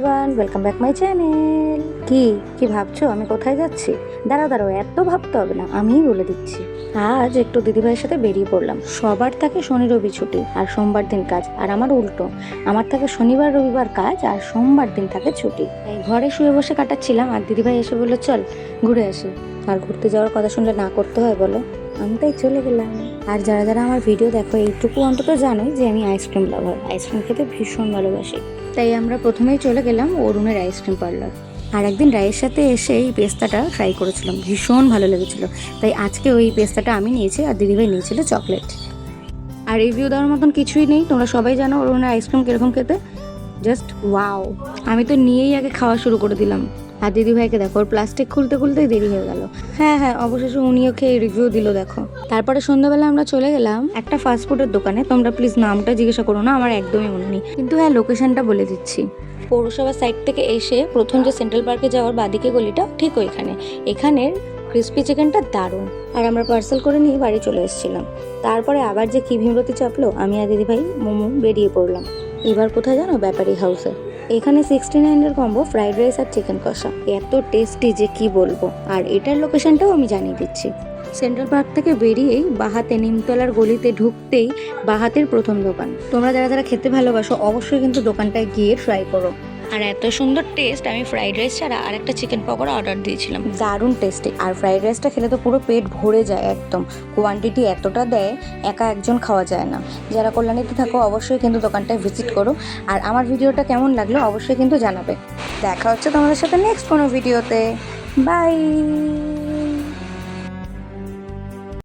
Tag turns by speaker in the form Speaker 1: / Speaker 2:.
Speaker 1: Everyone, welcome back my channel. কি ভাবছো আমি কোথায় যাচ্ছি? দাঁড়াও, এত ভাবতে হবে না, আমিই বলে দিচ্ছি। আজ একটু দিদিভাইয়ের সাথে বেরিয়ে পড়লাম। সবার থাকে শনি রবি ছুটি আর সোমবার দিন কাজ, আর আমার উল্টো, আমার থাকে শনিবার রবিবার কাজ আর সোমবার দিন থাকে ছুটি। তাই ঘরে শুয়ে বসে কাটাচ্ছিলাম, আর দিদিভাই এসে বললো চল ঘুরে আসি। আর ঘুরতে যাওয়ার কথা শুনলে না করতে হয় বলো? আমি তাই চলে গেলাম। আর যারা যারা আমার ভিডিও দেখো এইটুকু অন্তত জানোই যে আমি আইসক্রিম লাভার, আইসক্রিম খেতে ভীষণ ভালোবাসি। তাই আমরা প্রথমেই চলে গেলাম অরুণের আইসক্রিম পার্লার। আর একদিন রায়ের সাথে এসে এই পেস্তাটা ট্রাই করেছিলাম, ভীষণ ভালো লেগেছিলো। তাই আজকে ওই পেস্তাটা আমি নিয়েছি আর দিদিভাই নিয়েছিল চকলেট। আর রিভিউ দেওয়ার মতন কিছুই নেই, তোমরা সবাই জানো অরুণের আইসক্রিম কীরকম খেতে, জাস্ট ওয়াও। আমি তো নিয়েই আগে খাওয়া শুরু করে দিলাম। আর দিদিভাইকে দেখো, ওর প্লাস্টিক খুলতে খুলতেই দেরি হয়ে গেল। হ্যাঁ, অবশেষে উনিও খেয়ে রিভিউ দিল দেখো। তারপরে সন্ধ্যাবেলা আমরা চলে গেলাম একটা ফাস্টফুডের দোকানে। তোমরা প্লিজ নামটা জিজ্ঞাসা করো না, আমার একদমই মনে নেই, কিন্তু হ্যাঁ লোকেশনটা বলে দিচ্ছি। পৌরসভা সাইড থেকে এসে প্রথম যে সেন্ট্রাল পার্কে যাওয়ার বাদিকে গলিটা ঠিক ওইখানে। এখানের ক্রিস্পি চিকেনটা দারুণ। আর আমরা পার্সেল করে নিয়ে বাড়ি চলে এসেছিলাম। তারপরে আবার যে কি ভীমরতি চাপলো, আমি আর দিদিভাই মোমো বেরিয়ে পড়লাম। এবার কোথায় জানো? ব্যাপারী হাউসে। এখানে 69-এর কম্বো ফ্রাইড রাইস আর চিকেন কষা এত টেস্টি যে কি বলবো। আর এটার লোকেশনটাও আমি জানিয়ে দিচ্ছি। সেন্ট্রাল পার্ক থেকে বেরিয়েই বাহাতে নিমতলার গলিতে ঢুকতেই বাহাতের প্রথম দোকান। তোমরা যারা যারা খেতে ভালোবাসো অবশ্যই কিন্তু দোকানটায় গিয়ে ট্রাই করো। আর এত সুন্দর টেস্ট, আমি ফ্রাইড রাইস ছাড়া আর একটা চিকেন পকোড়া অর্ডার দিয়েছিলাম, দারুণ টেস্টি। আর ফ্রাইড রাইসটা খেলে তো পুরো পেট ভরে যায় একদম, কোয়ান্টিটি এতটা দেয় একা একজন খাওয়া যায় না। যারা কল্যাণীতে থাকো অবশ্যই কিন্তু দোকানটায় ভিজিট করো। আর আমার ভিডিওটা কেমন লাগলো অবশ্যই কিন্তু জানাবে। দেখা হচ্ছে তোমাদের সাথে নেক্সট কোনো ভিডিওতে। বাই।